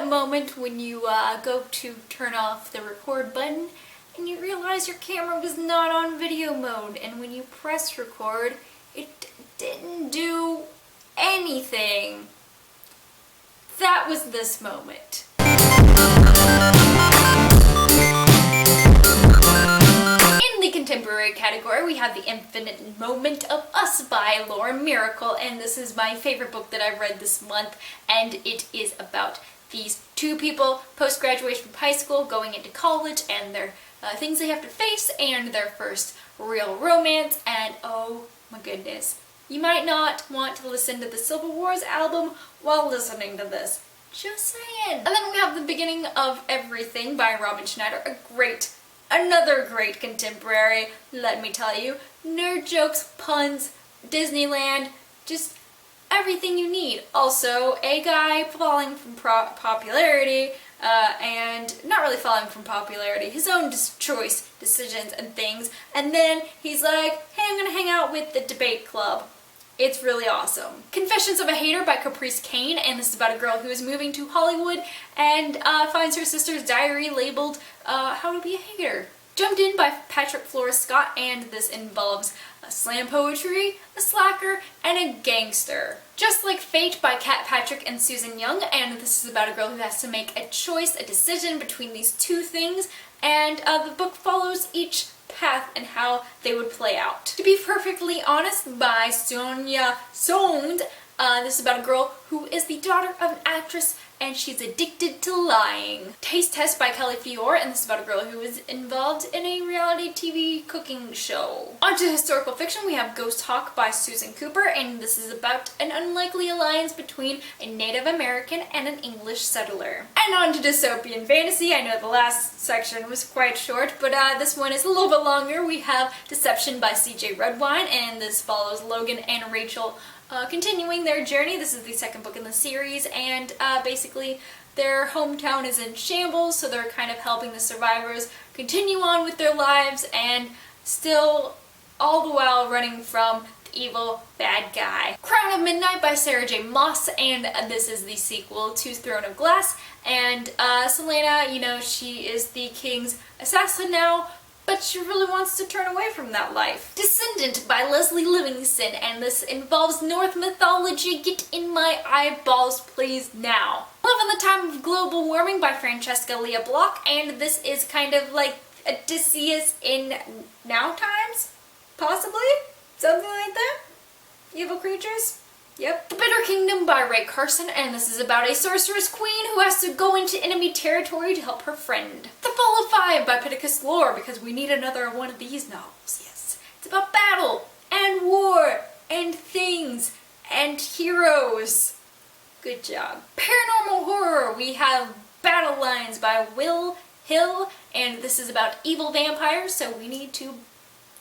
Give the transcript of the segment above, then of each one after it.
that moment when you go to turn off the record button and you realize your camera was not on video mode, and when you press record, it didn't do anything. That was this moment. In the contemporary category, we have The Infinite Moment of Us by Laura Miracle, and this is my favorite book that I've read this month, and it is about these two people post-graduation from high school going into college and their things they have to face and their first real romance, and oh my goodness, you might not want to listen to the Civil Wars album while listening to this. Just saying. And then we have The Beginning of Everything by Robin Schneider, another great contemporary, let me tell you. Nerd jokes, puns, Disneyland, just everything you need. Also, a guy falling from popularity, and not really falling from popularity, his own choice, decisions, and things. And then he's like, hey, I'm gonna hang out with the debate club. It's really awesome. Confessions of a Hater by Caprice Kane, and this is about a girl who is moving to Hollywood and finds her sister's diary labeled How to Be a Hater. Jumped In by Patrick Flores Scott, and this involves slam poetry, a slacker, and a gangster. Just Like Fate by Kat Patrick and Susan Young, and this is about a girl who has to make a choice, a decision between these two things, and the book follows each path and how they would play out. To Be Perfectly Honest by Sonia Sond. This is about a girl who is the daughter of an actress and she's addicted to lying. Taste Test by Kelly Fiore, and this is about a girl who is involved in a reality TV cooking show. On to historical fiction, we have Ghost Hawk by Susan Cooper, and this is about an unlikely alliance between a Native American and an English settler. And on to dystopian fantasy. I know the last section was quite short, but this one is a little bit longer. We have Deception by C.J. Redwine, and this follows Logan and Rachel continuing their journey. This is the second book in the series, and basically their hometown is in shambles, so they're kind of helping the survivors continue on with their lives and still all the while running from the evil bad guy. Crown of Midnight by Sarah J. Maas, and this is the sequel to Throne of Glass, and Selena, you know, she is the king's assassin now, but she really wants to turn away from that life. Descendant by Leslie Livingston, and this involves Norse mythology. Get in my eyeballs, please, now. Love in the Time of Global Warming by Francesca Leah Block, and this is kind of like Odysseus in now times? Possibly? Something like that? Evil creatures? Yep. The Bitter Kingdom by Ray Carson, and this is about a sorceress queen who has to go into enemy territory to help her friend. The Fall of Five by Pittacus Lore, because we need another one of these novels, yes. It's about battle, and war, and things, and heroes. Good job. Paranormal Horror, we have Battle Lines by Will Hill, and this is about evil vampires, so we need to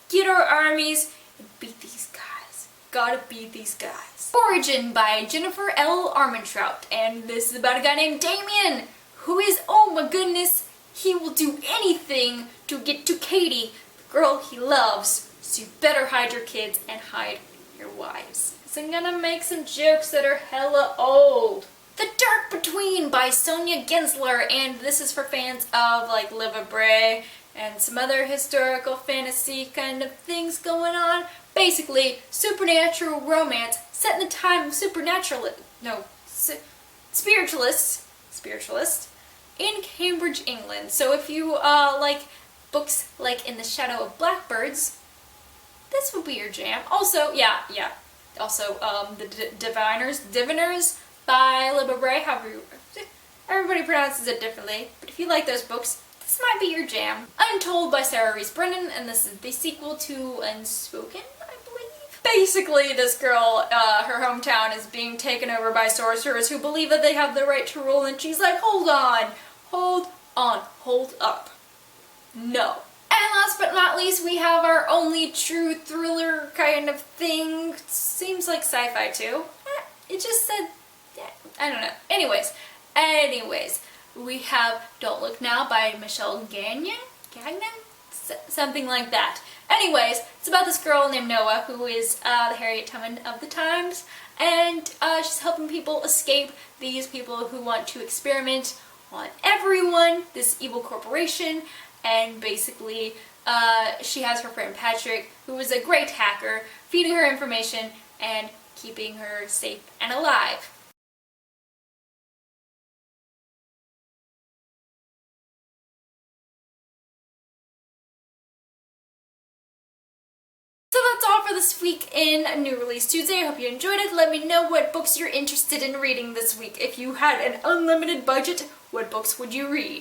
get our armies and beat these guys. Gotta beat these guys. Origin by Jennifer L. Armentrout, and this is about a guy named Damien, who is, oh my goodness, he will do anything to get to Katie, the girl he loves, so you better hide your kids and hide your wives. So I'm gonna make some jokes that are hella old. The Dark Between by Sonia Gensler, and this is for fans of like Live a Bray and some other historical fantasy kind of things going on. Basically, supernatural romance set in the time of spiritualists in Cambridge, England. So if you like books like In the Shadow of Blackbirds, this would be your jam. Also, Also, The Diviners by Libba Bray, however everybody pronounces it differently. But if you like those books, this might be your jam. Untold by Sarah Reese Brennan, and this is the sequel to Unspoken, I believe. Basically, this girl, her hometown is being taken over by sorcerers who believe that they have the right to rule, and she's like, hold up. No. And last but not least, we have our only true thriller kind of thing. Seems like sci-fi too. It just said, I don't know. Anyways, we have Don't Look Now by Michelle Gagnon. something like that. Anyways, it's about this girl named Noah who is the Harriet Tubman of the times, and she's helping people escape these people who want to experiment on everyone, this evil corporation, and basically she has her friend Patrick, who is a great hacker, feeding her information and keeping her safe and alive. So that's all for this week in New Release Tuesday. I hope you enjoyed it. Let me know what books you're interested in reading this week. If you had an unlimited budget, what books would you read?